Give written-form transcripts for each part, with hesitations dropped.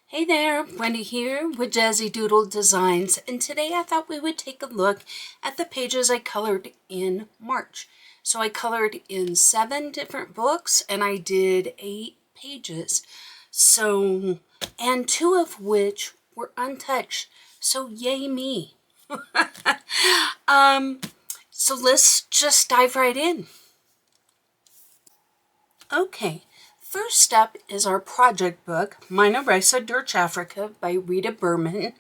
Hey there, Wendy here with Jazzydoodledesigns, and today I thought we would take a look at the pages I colored in March. So I colored in 7 different books and I did 8 pages. And 2 of which were untouched. So yay me. So let's just dive right in. Okay. First up is our project book, Mina Risa Dirch Africa by Rita Berman.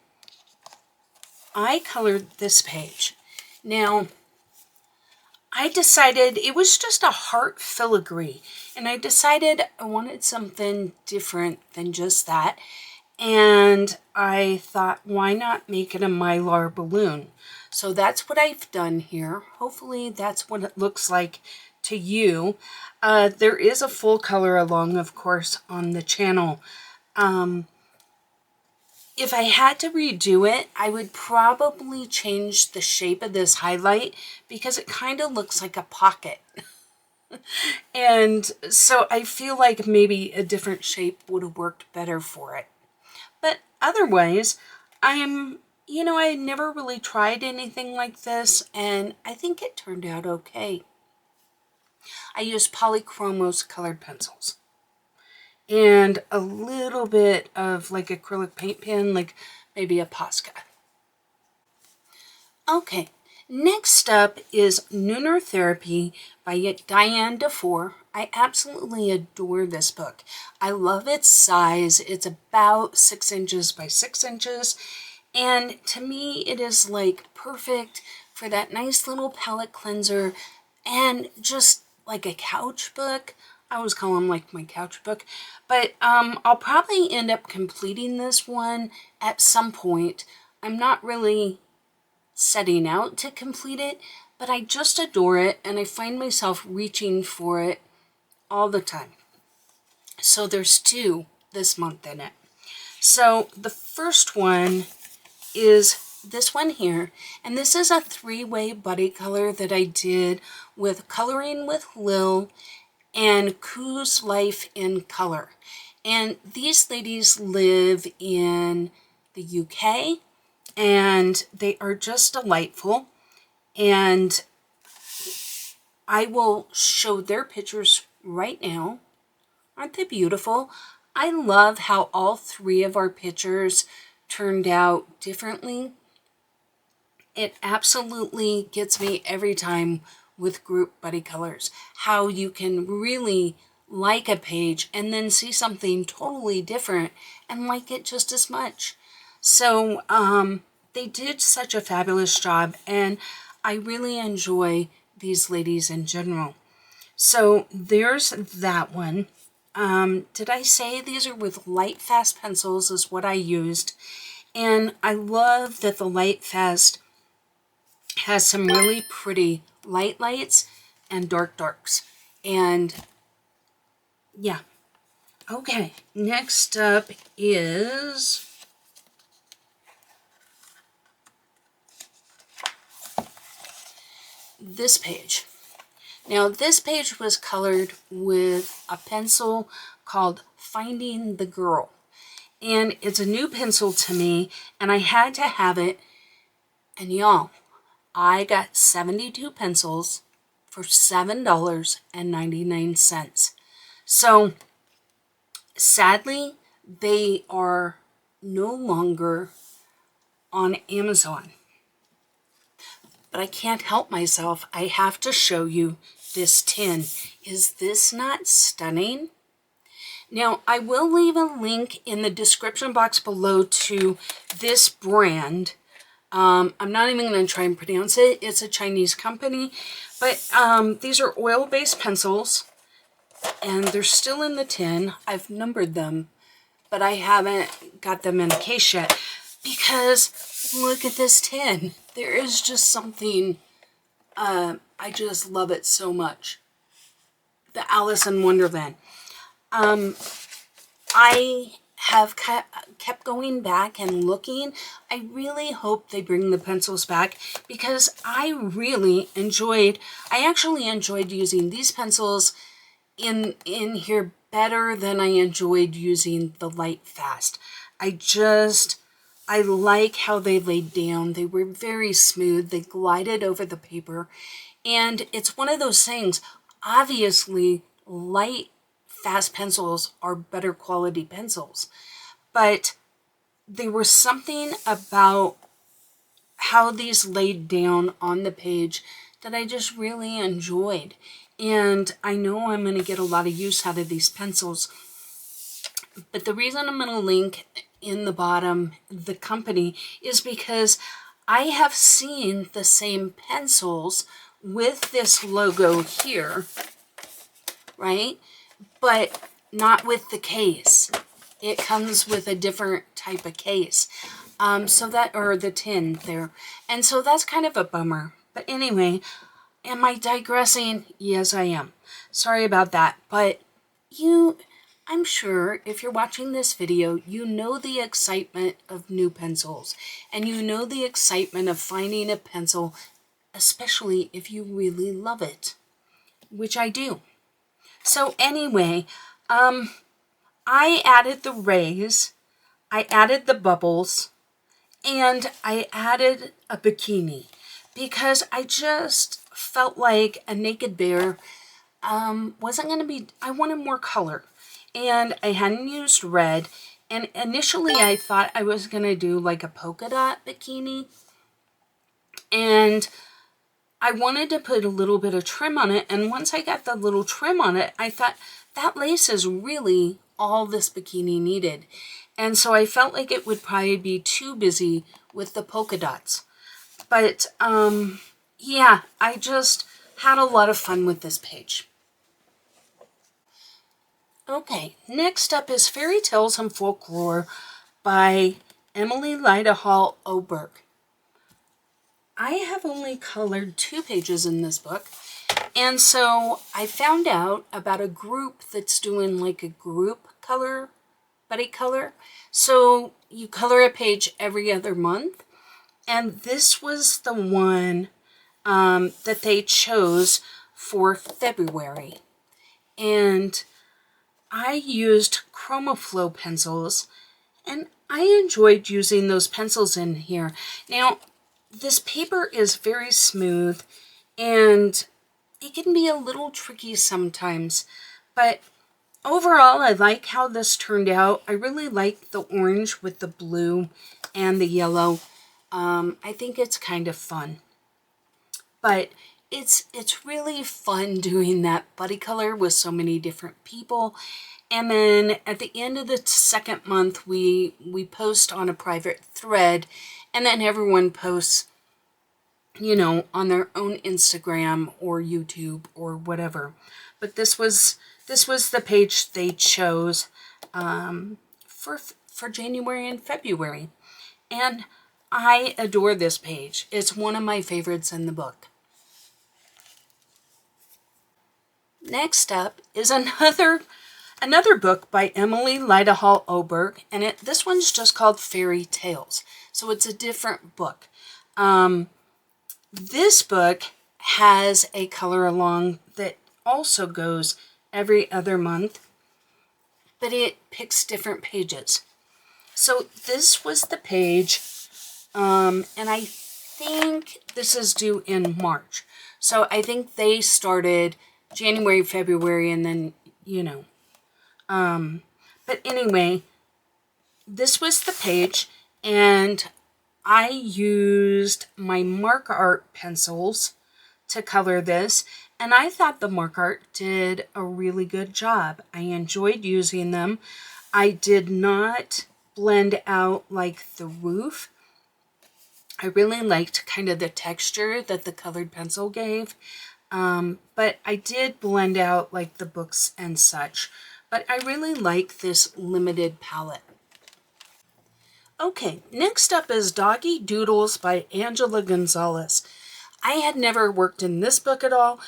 I colored this page. Now, I decided it was just a heart filigree, and I decided I wanted something different than just that. And I thought, why not make it a mylar balloon? So that's what I've done here. Hopefully that's what it looks like to you. There is a full color along, of course, on the channel. If I had to redo it, I would probably change the shape of this highlight because it kind of looks like a pocket. And so I feel like maybe a different shape would have worked better for it. But otherwise, I never really tried anything like this, and I think it turned out okay. I used polychromos colored pencils and a little bit of like acrylic paint pen, like maybe a Posca. Okay, next up is Nooner Therapy by Diane DeFore. I absolutely adore this book. I love its size. It's about 6 inches by 6 inches. And to me, it is like perfect for that nice little palette cleanser and just like a couch book. I always call them like my couch book. But I'll probably end up completing this one at some point. I'm not really setting out to complete it, but I just adore it and I find myself reaching for it all the time. So there's 2 this month in it. So the first one is this one here, and this is a 3-way buddy color that I did with Coloring with Lil and Coos Life in Color. And these ladies live in the UK and they are just delightful, and I will show their pictures right now. Aren't they beautiful? I love how all 3 of our pictures turned out differently. It absolutely gets me every time with group buddy colors, how you can really like a page and then see something totally different and like it just as much. So they did such a fabulous job, and I really enjoy these ladies in general. So there's that one. Did I say these are with light fast pencils is what I used, and I love that the light fast has some really pretty lights and darks. And yeah. Okay, next up is this page. Now this page was colored with a pencil called Finding the Girl. And it's a new pencil to me, and I had to have it. And y'all, I got 72 pencils for $7.99. So sadly, they are no longer on Amazon. But I can't help myself. I have to show you this tin. Is this not stunning? Now, I will leave a link in the description box below to this brand. I'm not even going to try and pronounce it. It's a Chinese company. But these are oil-based pencils, and they're still in the tin. I've numbered them, but I haven't got them in a case yet. Because look at this tin. There is just something, I just love it so much. The Alice in Wonderland. I have kept going back and looking. I really hope they bring the pencils back because I actually enjoyed using these pencils in here better than I enjoyed using the light fast. I like how they laid down. They were very smooth. They glided over the paper. And it's one of those things, obviously, light, fast pencils are better quality pencils. But there was something about how these laid down on the page that I just really enjoyed. And I know I'm going to get a lot of use out of these pencils. But the reason I'm going to link in the bottom the company is because I have seen the same pencils with this logo here, right? But not with the case. It comes with a different type of case. So that, or the tin there. And so that's kind of a bummer. But anyway, am I digressing? Yes, I am. Sorry about that. But I'm sure if you're watching this video, you know the excitement of new pencils. And you know the excitement of finding a pencil, especially if you really love it. Which I do. So anyway, I added the rays, I added the bubbles, and I added a bikini because I just felt like a naked bear wasn't going to be, I wanted more color. And I hadn't used red. And initially I thought I was going to do like a polka dot bikini. And I wanted to put a little bit of trim on it. And once I got the little trim on it, I thought that lace is really all this bikini needed. And so I felt like it would probably be too busy with the polka dots. But yeah, I just had a lot of fun with this page. Okay, next up is Fairytales and Folklore by Emily Lyda Hall Oberg. I have only colored 2 pages in this book, and so I found out about a group that's doing like a group color, buddy color. So you color a page every other month, and this was the one that they chose for February. And I used ChromaFlow pencils, and I enjoyed using those pencils in here. Now, this paper is very smooth, and it can be a little tricky sometimes, but overall, I like how this turned out. I really like the orange with the blue and the yellow. I think it's kind of fun, but it's really fun doing that buddy color with so many different people. And then at the end of the second month, we post on a private thread, and then everyone posts, you know, on their own Instagram or YouTube or whatever. But this was the page they chose for January and February, and I adore this page. It's one of my favorites in the book. Next up is another book by Emily Lyda Hall Oberg, and this one's just called Fairytales. So it's a different book. This book has a color along that also goes every other month, but it picks different pages. So this was the page, and I think this is due in March. So I think they started January, February, and then, you know. But anyway, this was the page, and I used my mark art pencils to color this, and I thought the mark art did a really good job. I enjoyed using them. I did not blend out like the roof. I really liked kind of the texture that the colored pencil gave. But I did blend out like the books and such. But I really like this limited palette. Okay, next up is Doggy Doodles by Angela Gonzalez. I had never worked in this book at all,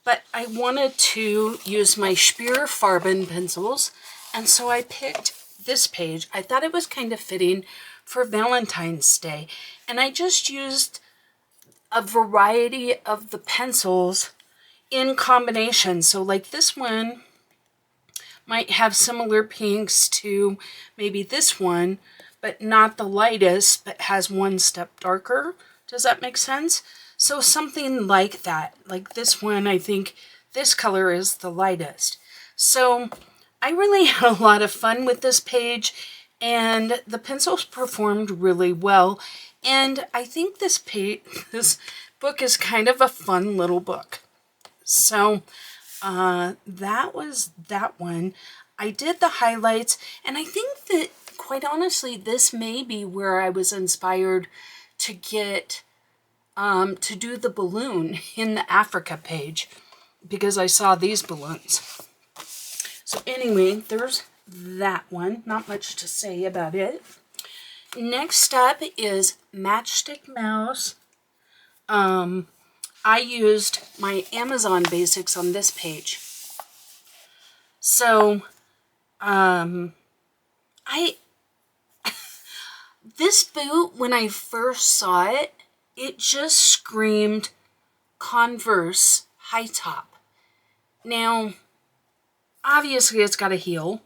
but I wanted to use my Speer Farben pencils, and so I picked this page. I thought it was kind of fitting for Valentine's Day, and I just used a variety of the pencils in combination. So like this one, might have similar pinks to maybe this one, but not the lightest, but has one step darker. Does that make sense? So something like that. Like this one, I think this color is the lightest. So I really had a lot of fun with this page, and the pencils performed really well. And I think this book is kind of a fun little book. So that was that one. I did the highlights, and I think that, quite honestly, this may be where I was inspired to get to do the balloon in the Africa page, because I saw these balloons. So anyway, there's that one. Not much to say about it. Next up is Matchstick Mouse. I used my Amazon basics on this page. So, this boot, when I first saw it, it just screamed Converse high top. Now, obviously it's got a heel,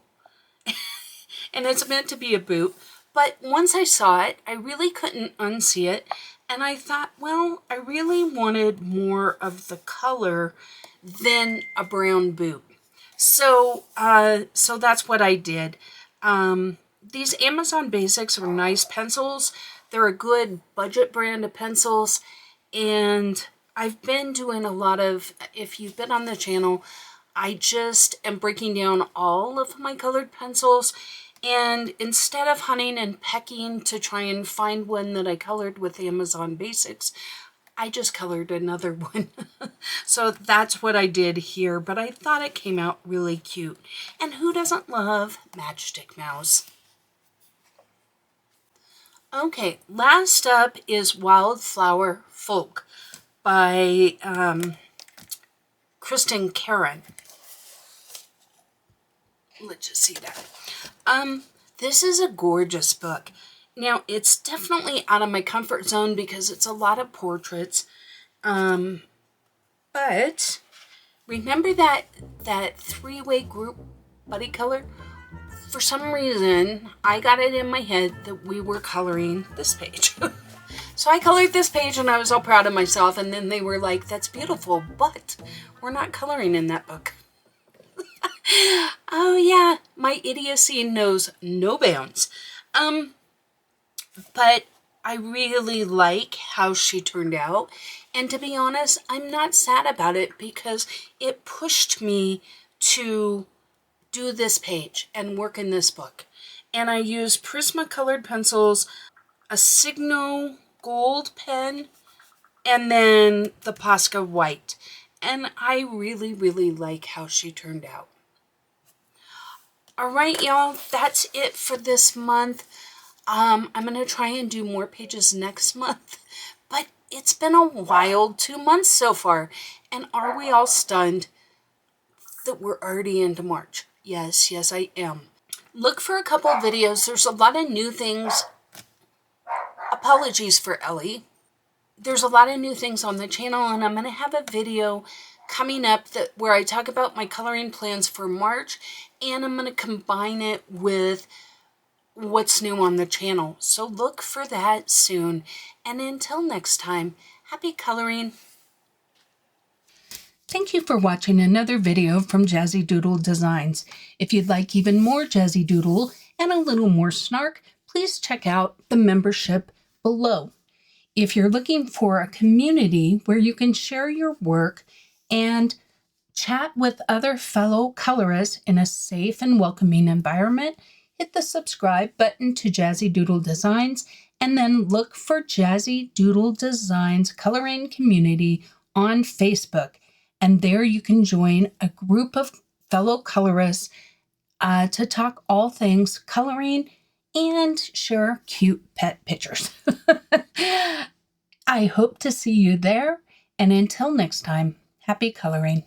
and it's meant to be a boot, but once I saw it, I really couldn't unsee it, and I thought, well, I really wanted more of the color than a brown boot. So, so that's what I did. These Amazon Basics are nice pencils. They're a good budget brand of pencils, and I've been doing a lot of, if you've been on the channel, I just am breaking down all of my colored pencils, and instead of hunting and pecking to try and find one that I colored with Amazon Basics, I just colored another one. So that's what I did here, but I thought it came out really cute. And who doesn't love Matchstick Mouse? Okay, last up is Wildflower Folk by Kristen Karen. Let's just see that. This is a gorgeous book. Now, it's definitely out of my comfort zone because it's a lot of portraits. But remember that three-way group buddy color? For some reason, I got it in my head that we were coloring this page. So I colored this page and I was all proud of myself, and then they were like, that's beautiful, but we're not coloring in that book. Oh yeah, my idiocy knows no bounds. But I really like how she turned out. And to be honest, I'm not sad about it because it pushed me to do this page and work in this book. And I used Prismacolor pencils, a Signo gold pen, and then the Posca white. And I really, really like how she turned out. All right, y'all, that's it for this month. I'm going to try and do more pages next month, but it's been a wild 2 months so far. And are we all stunned that we're already into March? Yes, yes, I am. Look for a couple of videos. There's a lot of new things. Apologies for Ellie. There's a lot of new things on the channel, and I'm going to have a video coming up where I talk about my coloring plans for March, and I'm going to combine it with what's new on the channel. So look for that soon. And until next time, happy coloring. Thank you for watching another video from Jazzydoodledesigns. If you'd like even more Jazzydoodle and a little more snark, please check out the membership below. If you're looking for a community where you can share your work and chat with other fellow colorists in a safe and welcoming environment, hit the subscribe button to Jazzydoodledesigns, and then look for Jazzydoodledesigns Coloring Community on Facebook. And there you can join a group of fellow colorists to talk all things coloring and share cute pet pictures. I hope to see you there. And until next time, happy coloring.